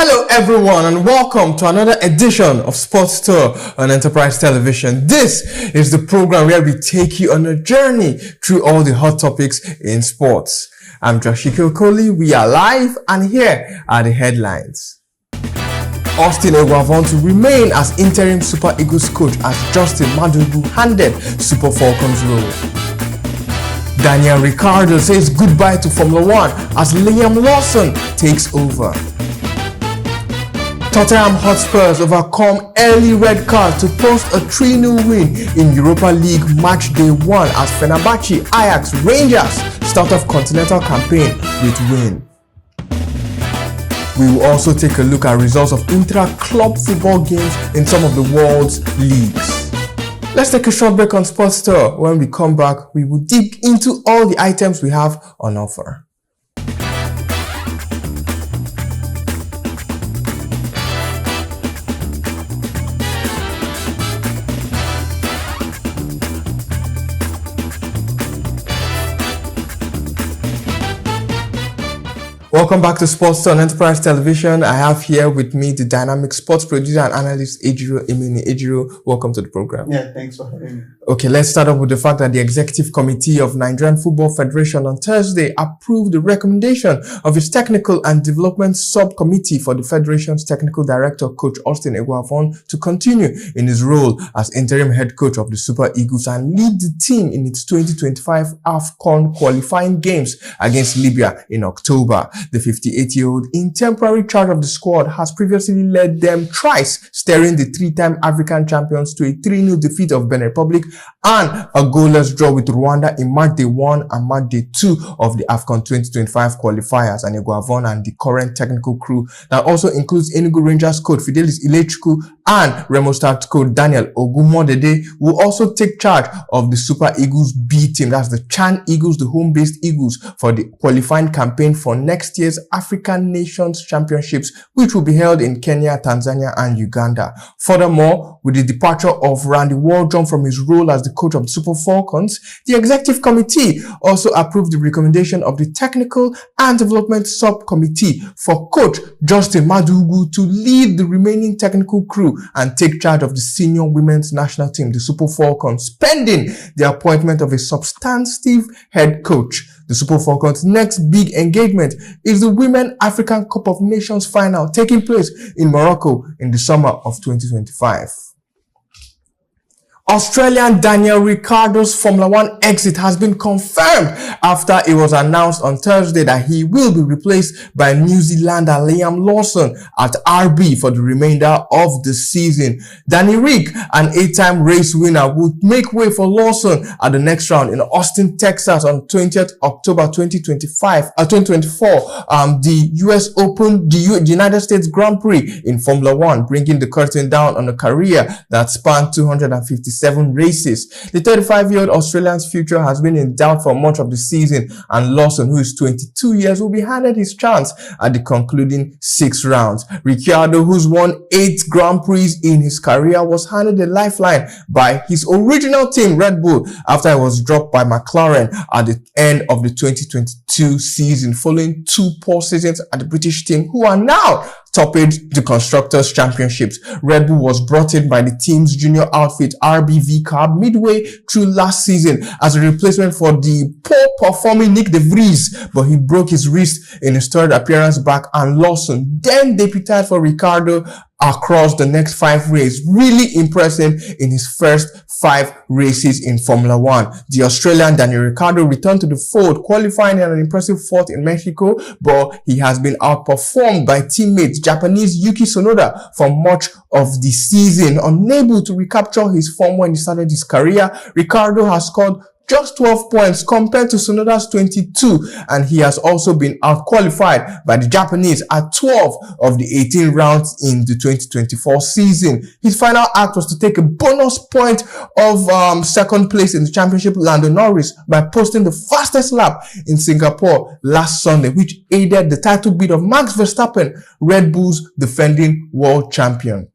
Hello everyone and welcome to another edition of Sports Tour on Enterprise Television. This is the program where we take you on a journey through all the hot topics in sports. I'm Joshiko Koli, we are live and here are the headlines. Austin Eguavoen to remain as interim Super Eagles coach as Justin Madugu handed Super Falcons role. Daniel Ricciardo says goodbye to Formula 1 as Liam Lawson takes over. Tottenham Hotspurs overcome early red card to post a 3-0 win in Europa League match day 1 as Fenerbahce, Ajax, Rangers start off continental campaign with win. We will also take a look at results of intra-club football games in some of the world's leagues. Let's take a short break on Sports Tour. When we come back, we will dig into all the items we have on offer. Welcome back to Sports Tour on Enterprise Television. I have here with me the dynamic sports producer and analyst Ejiro Emini. Ejiro, welcome to the program. Yeah, thanks for having me. Okay, let's start off with the fact that the Executive Committee of Nigerian Football Federation on Thursday approved the recommendation of its Technical and Development Subcommittee for the Federation's Technical Director, Coach Austin Eguavoen, to continue in his role as interim head coach of the Super Eagles and lead the team in its 2025 AFCON qualifying games against Libya in October. The 58-year-old in temporary charge of the squad has previously led them thrice, steering the three-time African champions to a 3-0 defeat of Benin Republic and a goalless draw with Rwanda in match day 1 and match day 2 of the AFCON 2025 qualifiers. And Eguavoen and the current technical crew that also includes Enugu Rangers coach Fidelis Ilechukwu and Remo Stars coach Daniel Ogumodede will also take charge of the Super Eagles B team. That's the Chan Eagles, the home-based Eagles, for the qualifying campaign for next year's African Nations Championships, which will be held in Kenya, Tanzania, and Uganda. Furthermore, with the departure of Randy Waldrum from his role as the coach of the Super Falcons, the Executive Committee also approved the recommendation of the Technical and Development Subcommittee for Coach Justin Madugu to lead the remaining technical crew and take charge of the senior women's national team, the Super Falcons, pending the appointment of a substantive head coach. The Super Falcons' next big engagement is the Women African Cup of Nations final taking place in Morocco in the summer of 2025. Australian Daniel Ricciardo's Formula 1 exit has been confirmed after it was announced on Thursday that he will be replaced by New Zealander Liam Lawson at RB for the remainder of the season. Danny Rick, an 8-time race winner, would make way for Lawson at the next round in Austin, Texas on 20th October 2024. The US Open, the United States Grand Prix in Formula 1, bringing the curtain down on a career that spanned 257 races. The 35-year-old Australian's future has been in doubt for much of the season, and Lawson, who is 22 years, will be handed his chance at the concluding 6 rounds. Ricciardo, who's won 8 Grand Prix in his career, was handed a lifeline by his original team, Red Bull, after he was dropped by McLaren at the end of the 2022 season, following 2 poor seasons at the British team, who are now topping the Constructors' Championships. Red Bull was brought in by the team's junior outfit RBV Carb midway through last season as a replacement for the poor-performing Nick De Vries, but he broke his wrist in his 3rd appearance back, and Lawson then debuted for Ricciardo across the next 5 races, really impressing in his first 5 races in Formula 1. The Australian Daniel Ricciardo returned to the fold, qualifying in an impressive 4th in Mexico, but he has been outperformed by teammates Japanese Yuki Tsunoda for much of the season. Unable to recapture his form when he started his career, Ricciardo has scored just 12 points compared to Tsunoda's 22, and he has also been out-qualified by the Japanese at 12 of the 18 rounds in the 2024 season. His final act was to take a bonus point of 2nd place in the championship, Lando Norris, by posting the fastest lap in Singapore last Sunday, which aided the title bid of Max Verstappen, Red Bull's defending world champion.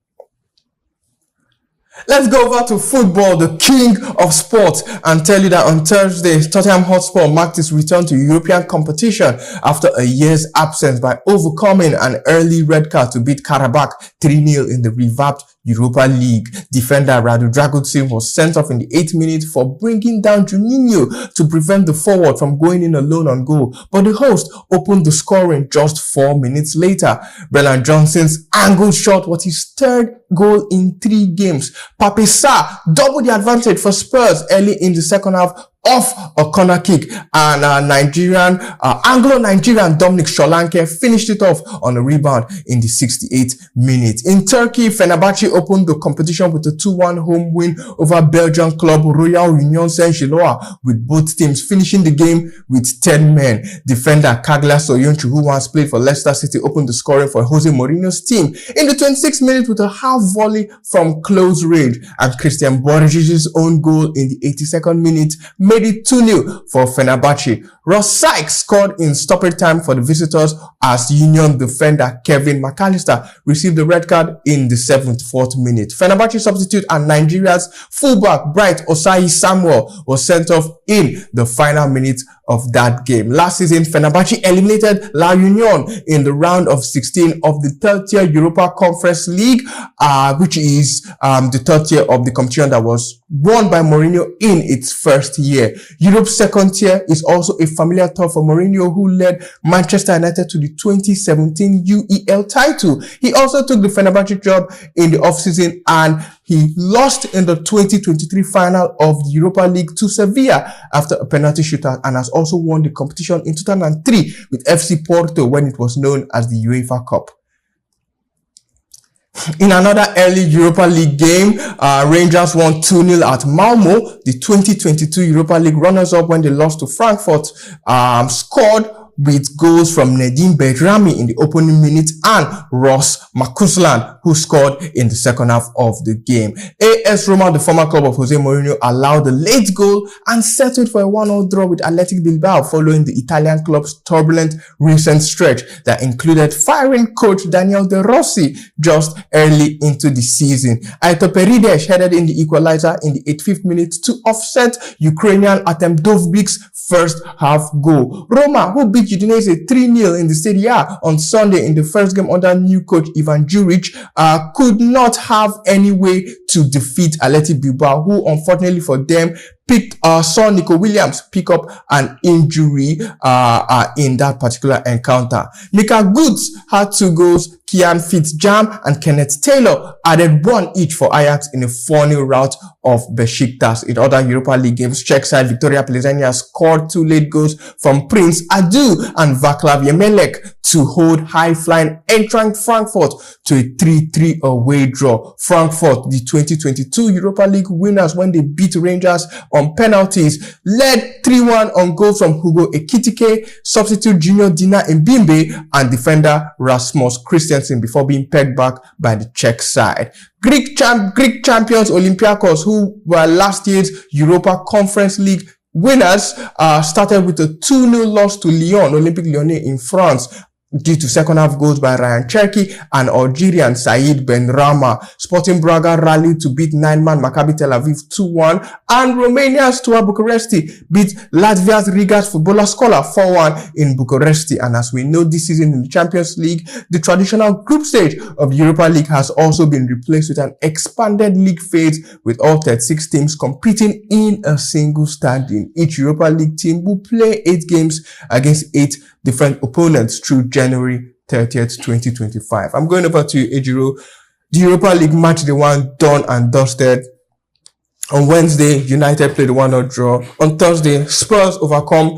Let's go over to football, the king of sports, and tell you that on Thursday, Tottenham Hotspur marked its return to European competition after a year's absence by overcoming an early red card to beat Karabakh 3-0 in the revamped Europa League. Defender Radu Dragutin was sent off in the 8th minute for bringing down Juninho to prevent the forward from going in alone on goal, but the host opened the scoring just 4 minutes later. Brennan Johnson's angled shot was his third goal in 3 games. Pape Sarr doubled the advantage for Spurs early in the second half off a corner kick, and Anglo-Nigerian Dominic Solanke finished it off on a rebound in the 68th minute. In Turkey, Fenerbahce opened the competition with a 2-1 home win over Belgian club Royal Union Saint-Gilloise, with both teams finishing the game with 10 men. Defender Kagla Soyuncu, who once played for Leicester City, opened the scoring for Jose Mourinho's team in the 26th minute with a half volley from close range, and Christian Borgis's own goal in the 82nd minute made it 2-0 for Fenerbahce. Ross Sykes scored in stoppage time for the visitors as Union defender Kevin McAllister received the red card in the 74th minute. Fenerbahce substitute and Nigeria's fullback Bright Osayi Samuel was sent off in the final minutes of that game. Last season, Fenerbahce eliminated La Union in the round of 16 of the 3rd tier Europa Conference League, which is the 3rd tier of the competition that was won by Mourinho in its first year. Europe's 2nd tier is also a familiar thought for Mourinho, who led Manchester United to the 2017 UEL title. He also took the Fenerbahce job in the offseason, and he lost in the 2023 final of the Europa League to Sevilla after a penalty shootout, and has also won the competition in 2003 with FC Porto when it was known as the UEFA Cup. In another early Europa League game, Rangers won 2-0 at Malmo. The 2022 Europa League runners-up, when they lost to Frankfurt, scored with goals from Nedim Bedrami in the opening minute and Ross Makuslan, who scored in the second half of the game. AS Roma, the former club of Jose Mourinho, allowed the late goal and settled for a 1-1 draw with Athletic Bilbao following the Italian club's turbulent recent stretch that included firing coach Daniel De Rossi just early into the season. Aitor Perides headed in the equalizer in the 85th minute to offset Ukrainian Artem Dovbik's first half goal. Roma, who beat Udinese 3-0 in the Serie A on Sunday in the first game under new coach Ivan Juric, could not have any way to defeat Athletic Bilbao, who unfortunately for them saw Nico Williams pick up an injury in that particular encounter. Mika Goods had 2 goals. Kian Fitzjam and Kenneth Taylor added 1 each for Ajax in a 4-0 rout of Besiktas. In other Europa League games, Czech side Victoria Plzeň scored 2 late goals from Prince Adu and Vaclav Jemelek to hold high-flying Eintracht Frankfurt to a 3-3 away draw. Frankfurt, the 2022 Europa League winners when they beat Rangers on penalties, led 3-1 on goals from Hugo Ekitike, substitute Junior Dina Mbimbe, and defender Rasmus Christensen before being pegged back by the Czech side. Greek champions Olympiacos, who were last year's Europa Conference League winners, started with a 2-0 loss to Lyon, Olympique Lyonnais in France, due to second half goals by Ryan Cherki and Algerian Saïd Benrahma. Sporting Braga rallied to beat 9-man Maccabi Tel Aviv 2-1, and Romania's Steaua Bucuresti beat Latvia's Riga's Footballer Scola 4-1 in Bucuresti. And as we know, this season in the Champions League, the traditional group stage of the Europa League has also been replaced with an expanded league phase, with all 36 teams competing in a single standing. Each Europa League team will play 8 games against 8 different opponents through January 30th, 2025. I'm going over to Ejiro. The Europa League match, the one done and dusted. On Wednesday, United played a 1-0 draw. On Thursday, Spurs overcame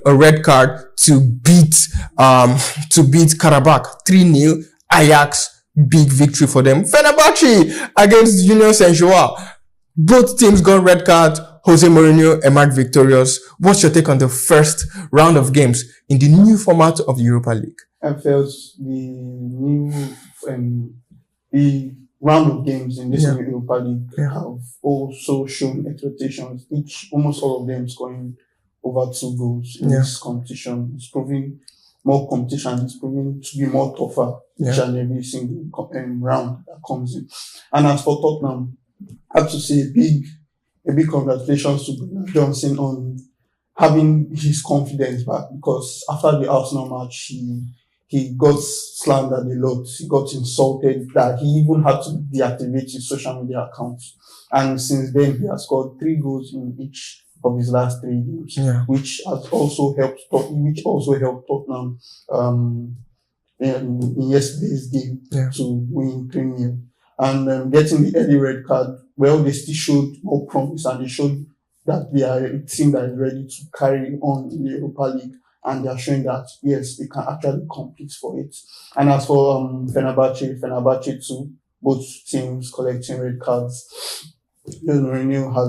a red card to beat Karabakh 3-0. Ajax, big victory for them. Fenerbahce against Union Saint-Gilloise. Both teams got red card. Jose Mourinho emerged victorious. What's your take on the first round of games in the new format of the Europa League? I felt the round of games in this new Europa League have also shown expectations. Almost all of them scoring over 2 goals in this competition. It's proving more competition is proving to be more tougher each and every single round that comes in. And as for Tottenham, I have to say a big congratulations to Brennan Johnson on having his confidence back, because after the Arsenal match, he got slandered a lot. He got insulted that he even had to deactivate his social media accounts. And since then, he has scored 3 goals in each of his last 3 games, which has also helped Tottenham in yesterday's game to win 3-0. And getting the early red card, well, they still showed more promise, and they showed that they are a team that is ready to carry on in the Europa League, and they are showing that, yes, they can actually compete for it. And as for Fenerbahce too, both teams collecting red cards. Mourinho has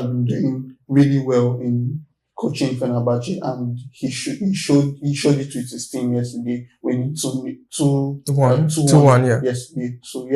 been doing really well in coaching Fenerbahce, and he showed it with his team yesterday, winning 2-1 yesterday. So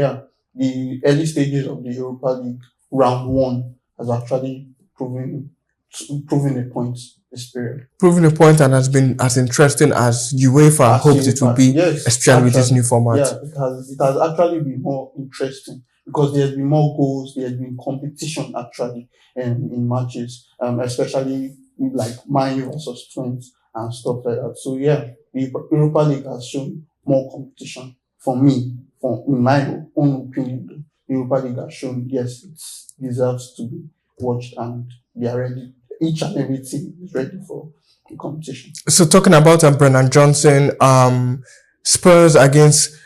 the early stages of the Europa League round 1 has actually proven a point this period. Proving a point, and has been as interesting as UEFA hoped it would be, especially with this new format. Yeah, it has actually been more interesting, because there has been more goals, there has been competition actually in matches, especially like Man U versus Twins and stuff like that. So the Europa League has shown more competition for me. In my own opinion, the Europa League has shown, yes, it deserves to be watched, and they are ready. Each and every team is ready for the competition. So talking about Brennan Johnson, Spurs against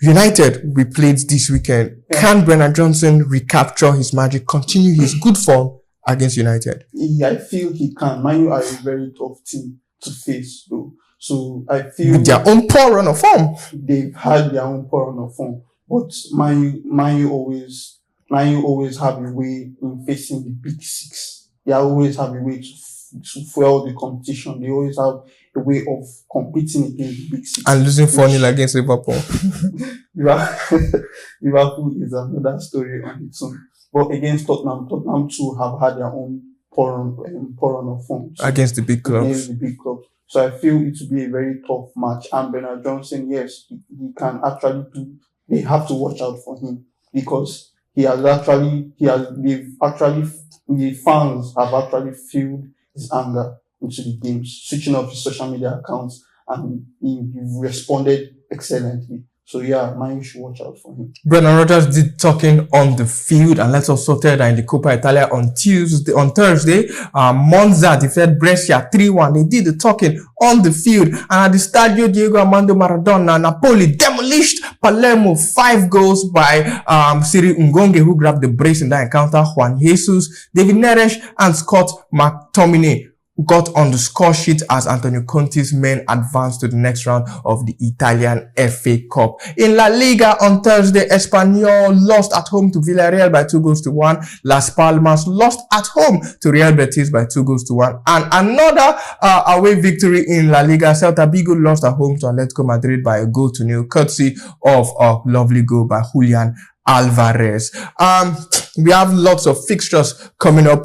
United we played this weekend. Can Brennan Johnson recapture his magic, continue his good form against United? I feel he can. Man U are a very tough team to face, though. So I feel with their own poor run of form. They've had their own poor run of form, but Man U always have a way in facing the big 6. They always have a way to fuel the competition. They always have a way of competing against the big 6. And losing 4-0 against Liverpool. Liverpool is another story on its own. But against Tottenham too have had their own poor run of form. Against the big clubs. Against the big clubs. So I feel it will be a very tough match. And Brennan Johnson, yes, he can actually they have to watch out for him, because the fans have actually fueled his anger into the games, switching off his social media accounts, and he responded excellently. So Man U should watch out for him. Brendan Rodgers did talking on the field, and let's also tell that in the Coppa Italia on Thursday, Monza defeated Brescia 3-1. They did the talking on the field, and at the Stadio Diego Armando Maradona, Napoli demolished Palermo 5 goals by Siri Ngonge, who grabbed the brace in that encounter. Juan Jesus, David Neres, and Scott McTominay got on the score sheet as Antonio Conte's men advanced to the next round of the Italian FA Cup. In La Liga on Thursday, Espanyol lost at home to Villarreal by 2-1. Las Palmas lost at home to Real Betis by 2-1. And another away victory in La Liga, Celta Vigo lost at home to Atletico Madrid by 1-0, courtesy of a lovely goal by Julian Alvarez. We have lots of fixtures coming up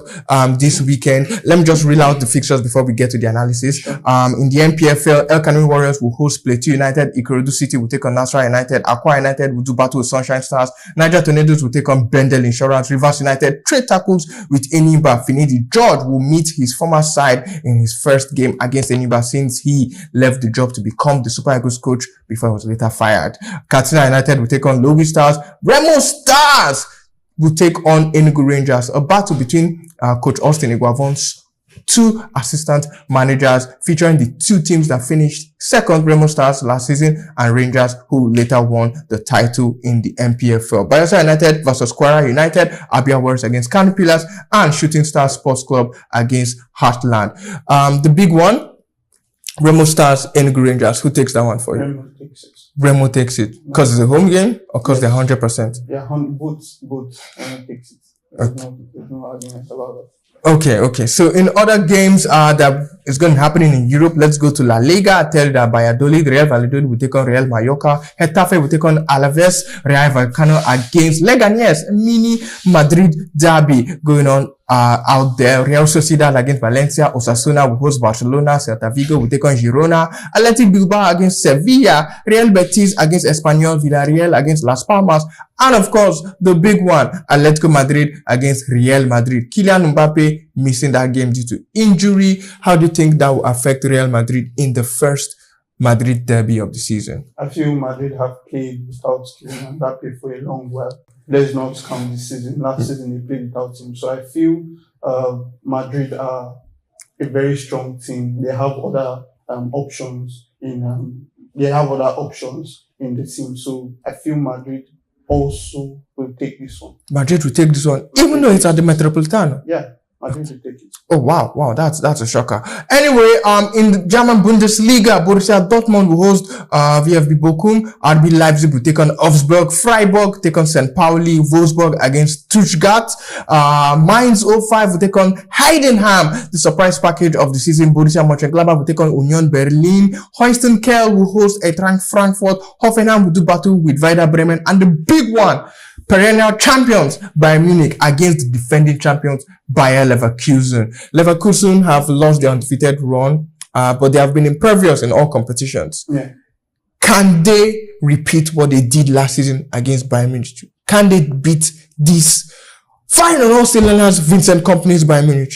this weekend. Let me just reel out the fixtures before we get to the analysis. In the NPFL, El Kanemi Warriors will host Plateau United. Ikorodu City will take on Nasarawa United. Akwa United will do battle with Sunshine Stars. Niger Tornadoes will take on Bendel Insurance. Rivers United trade tackles with Enyimba. Finidi George will meet his former side in his first game against Enyimba since he left the job to become the Super Eagles coach before he was later fired. Katsina United will take on Lobi Stars. Remo Stars will take on Enugu Rangers, a battle between Coach Austin Eguavoen's 2 assistant managers, featuring the 2 teams that finished second, Remo Stars last season, and Rangers, who later won the title in the NPFL. Bayelsa United versus Kwara United, Abia Warriors against Kano Pillars, and Shooting Stars Sports Club against Heartland. The big one, Remo Stars, Enugu Rangers. Who takes that one for you? Remo takes it. Remo takes it because it's a home game, or because they're 100%? Yeah, both. Remo takes it. There's no argument about that. Okay. So in other games that is going to happen in Europe, let's go to La Liga. I tell you that Valladolid, Real Valladolid will take on Real Mallorca. Getafe will take on Alaves. Real Vallecano against Leganés. Mini Madrid derby going on out there. Real Sociedad against Valencia. Osasuna will host Barcelona. Celta Vigo will take on Girona. Athletic Bilbao against Sevilla. Real Betis against Espanyol. Villarreal against Las Palmas. And of course, the big one, Atletico Madrid against Real Madrid. Kylian Mbappe missing that game due to injury. How do you think that will affect Real Madrid in the first Madrid derby of the season? I feel Madrid have played without Kylian Mbappe for a long while. Let's not count this season. Last season they played without him. So I feel Madrid are a very strong team. They have other options in the team. So I feel Madrid also will take this one. Madrid will take this one, even though it's at the Metropolitano. Yeah, Madrid will take it. Oh wow, that's a shocker. Anyway, in the German Bundesliga, Borussia Dortmund will host VfB Bochum. RB Leipzig will take on Augsburg. Freiburg take on St. Pauli. Wolfsburg against Stuttgart. Mainz 05 will take on Heidenheim. The surprise package of the season, Borussia Mönchengladbach will take on Union Berlin. Holstein Kiel will host Eintracht Frankfurt. Hoffenheim will do battle with Werder Bremen. And the big one, perennial champions Bayern Munich against the defending champions Bayer Leverkusen. Leverkusen have lost their undefeated run, but they have been impervious in all competitions. Yeah. Can they repeat what they did last season against Bayern Munich? Can they beat this fine on all cylinders Vincent Kompany's Bayern Munich?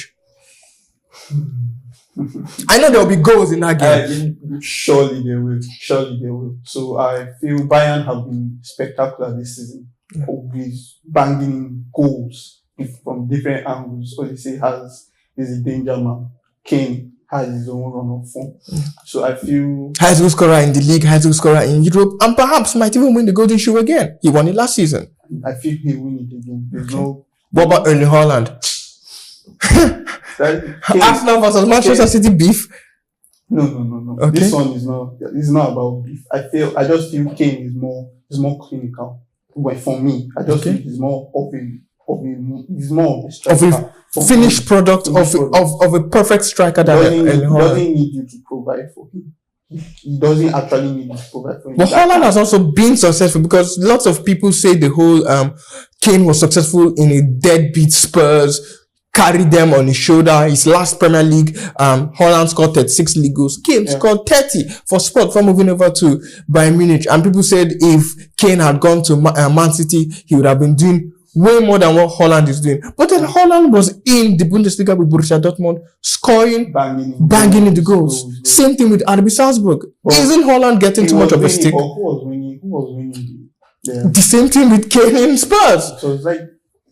I know there will be goals in that game. Surely they will. So I feel Bayern have been spectacular this season. Yeah. Always banging goals from different angles. Odyssey is a danger man. Kane has his own run of form. So I feel highest goal scorer in the league, highest goal scorer in Europe, and perhaps might even win the Golden Shoe again. He won it last season. I feel he'll win it again. There's no. What about Erling Haaland? Arsenal versus Manchester City beef? No. Okay. This one is not. It's not about beef. I just feel Kane is more clinical. But for me, I just think he's more of a striker. Finished product of a perfect striker that doesn't need you to provide for him. He doesn't actually need you to provide for him. But Haaland has also been successful because lots of people say the whole Kane was successful in a deadbeat Spurs, carried them on his shoulder. His last Premier League, Haaland scored 36 league goals. Kane scored 30 for sport before moving over to Bayern Munich. And people said if Kane had gone to Man City, he would have been doing way more than what Haaland is doing. But then Haaland was in the Bundesliga with Borussia Dortmund, scoring, banging in the goals. Same thing with RB Salzburg. Isn't Haaland getting too much of a stick? Who was winning? The same thing with Kane in Spurs. So it's like,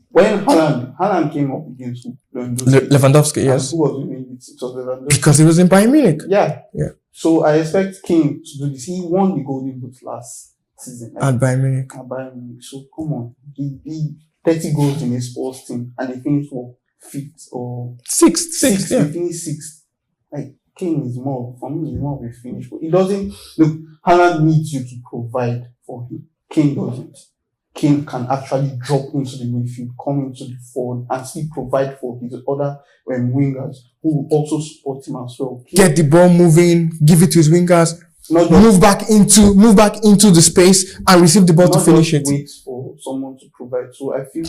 when Haaland came up against Lewandowski, yes. Who was winning it? It was Lewandowski. Because he was in Bayern Munich. Yeah. So I expect Kane to do this. He won the Golden Boot last season. At Bayern Munich. So come on. He 30 goals in his sports team and he finished fifth or sixth. He finished sixth. Like Kane is more, for me, he's more of a finish. He doesn't look. Haaland needs you to provide for him. Kane doesn't. Kane can actually drop into the midfield, come into the forward, and still provide for his other wingers who will also support him as well. Get the ball moving, give it to his wingers, move back into the space and receive the ball to finish it. Wait for someone to provide. So I feel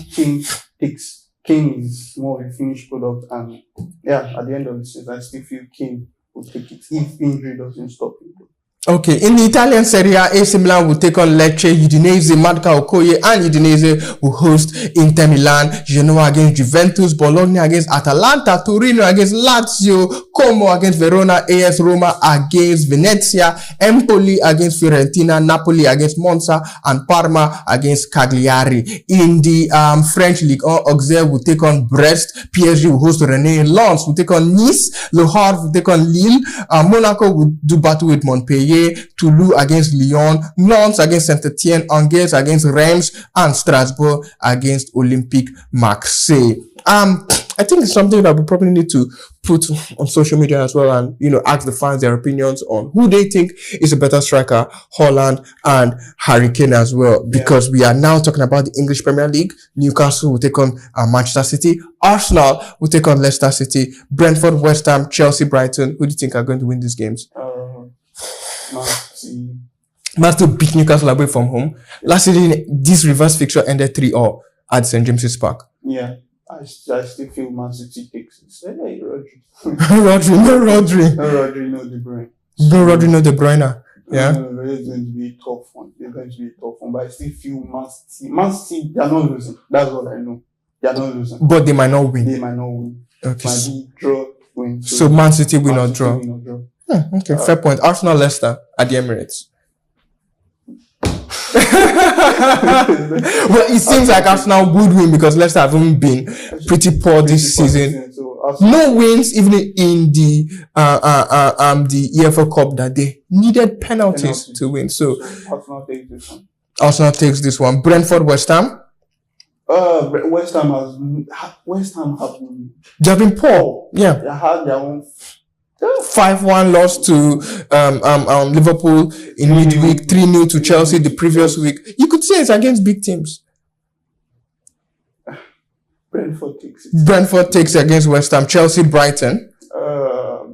Kane is more of a finished product, and at the end of the season, I still feel Kane will take it if injury doesn't stop him. Okay, in the Italian Serie A, AC Milan will take on Lecce, Udinese, Madugu Okoye, and Udinese will host Inter Milan, Genoa against Juventus, Bologna against Atalanta, Torino against Lazio, Como against Verona, AS Roma against Venezia, Empoli against Fiorentina, Napoli against Monza, and Parma against Cagliari. In the French League, Auxerre will take on Brest, PSG will host Rennes, Lens will take on Nice, Le Havre will take on Lille, Monaco will do battle with Montpellier, Montpellier, Toulouse against Lyon, Lens against Saint-Etienne, Angers against Reims, and Strasbourg against Olympique Marseille. I think it's something that we probably need to put on social media as well, and ask the fans their opinions on who they think is a better striker, Haaland and Harry Kane as well. Because we are now talking about the English Premier League. Newcastle will take on Manchester City. Arsenal will take on Leicester City. Brentford, West Ham, Chelsea, Brighton. Who do you think are going to win these games? Man City beat Newcastle away from home. Last season, this reverse fixture ended 3-0 at St. James's Park. Yeah. I still feel Man City takes it. Hey, Rodri. Rodri. No Rodri, no De Bruyne. No Rodri, no De Bruyne. Yeah. No, it's going to be a tough one. But I still feel Man City, they are not losing. That's what I know. They are not losing. But they might not win. Okay. Might be draw, win. So Man City win or draw. Okay, fair point. Arsenal, Leicester at the Emirates. Well, it seems like Arsenal would win because Leicester haven't been pretty poor this season. No wins even in the EFL Cup that they needed penalties to win. So Arsenal takes this one. Brentford, West Ham. West Ham have been. They have been poor. Yeah. They had their own 5-1 loss to Liverpool in midweek, 3-0 to Chelsea the previous week. You could say it's against big teams. Brentford takes it against West Ham. Chelsea, Brighton.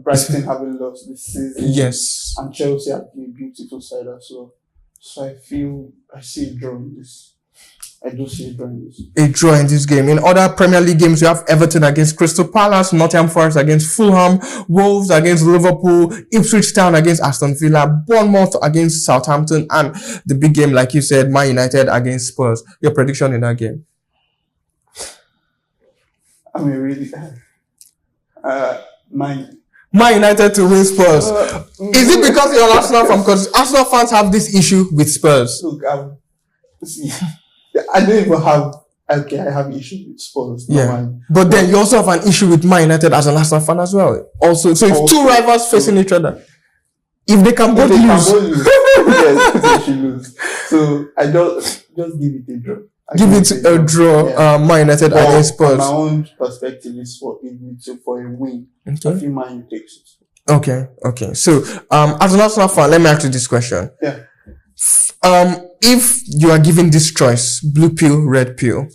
Brighton haven't lost this season. Yes. And Chelsea have been a beautiful side as well. So I see a draw in this. I do see a draw in this. A draw in this game. In other Premier League games, you have Everton against Crystal Palace, Nottingham Forest against Fulham, Wolves against Liverpool, Ipswich Town against Aston Villa, Bournemouth against Southampton, and the big game, like you said, Man United against Spurs. Your prediction in that game? I mean, really, Man United to win Spurs. Is it because you're an Arsenal fan? Because Arsenal fans have this issue with Spurs. Look, see, I don't even have. Okay, I have issues with Spurs. But then you also have an issue with Man United as an Arsenal fan as well. Also, so it's two rivals facing each other. If they can both lose, yes, they should lose. So I just give it a draw. Give it a draw. Man United against Spurs. My own perspective is for a win. Okay. I think Man United takes it. Okay. So, as an Arsenal fan, let me ask you this question. Yeah. If you are given this choice, blue pill, red pill.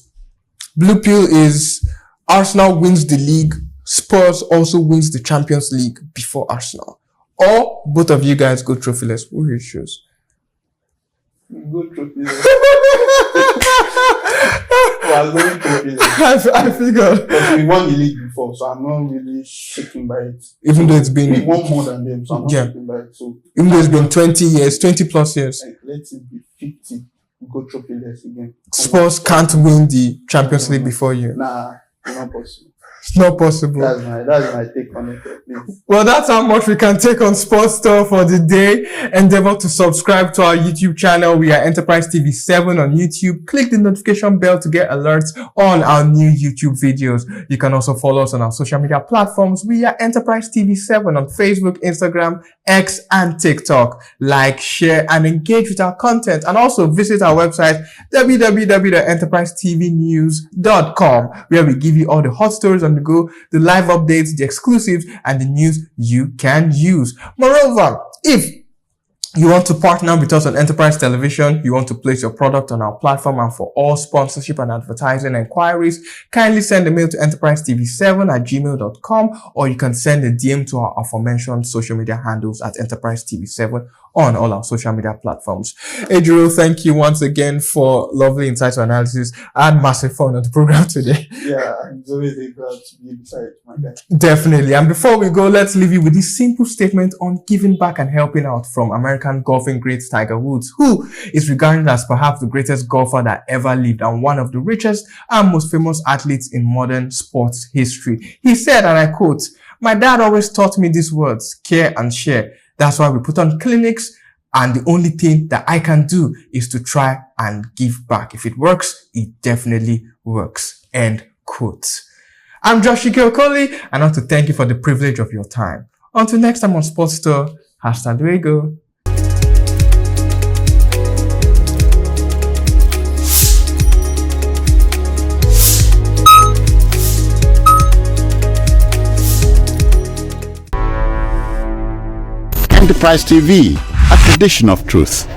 Blue pill is Arsenal wins the league, Spurs also wins the Champions League before Arsenal. Or both of you guys go trophyless. Who you choose? Go trophyless. I figured. Because we won the league before, so I'm not really shaking by it. Even though it's been... We won more than them, so I'm not shaking by it. So even though it's been 20 plus years. Let it be 50. Go trophyless again. Spurs can't win the Champions League before you. Nah, it's not possible. It's not possible. That's my take on it, please. Well, that's how much we can take on Sports Talk for the day. Endeavor to subscribe to our YouTube channel. We are Enterprise TV 7 on YouTube. Click the notification bell to get alerts on our new YouTube videos. You can also follow us on our social media platforms. We are Enterprise TV 7 on Facebook, Instagram, X, and TikTok. Like, share, and engage with our content. And also visit our website, www.enterprisetvnews.com, where we give you all the hot stories on the go, the live updates, the exclusives, and the news you can use. Moreover, if you want to partner with us on Enterprise Television, you want to place your product on our platform, and for all sponsorship and advertising inquiries, kindly send a mail to enterprisetv7@gmail.com, or you can send a DM to our aforementioned social media handles at Enterprise TV7 on all our social media platforms. Ejiro, thank you once again for lovely insights and analysis. I had massive fun on the program today. Yeah, it's always a glad to be beside my guy. Definitely. And before we go, let's leave you with this simple statement on giving back and helping out from American golfing great Tiger Woods, who is regarded as perhaps the greatest golfer that ever lived and one of the richest and most famous athletes in modern sports history. He said, and I quote, "My dad always taught me these words, care and share. That's why we put on clinics, and the only thing that I can do is to try and give back. If it works, it definitely works." End quote. I'm Josh Okoli, and I want to thank you for the privilege of your time. Until next time on Sports Store, #Luego. Enterprise TV, a tradition of truth.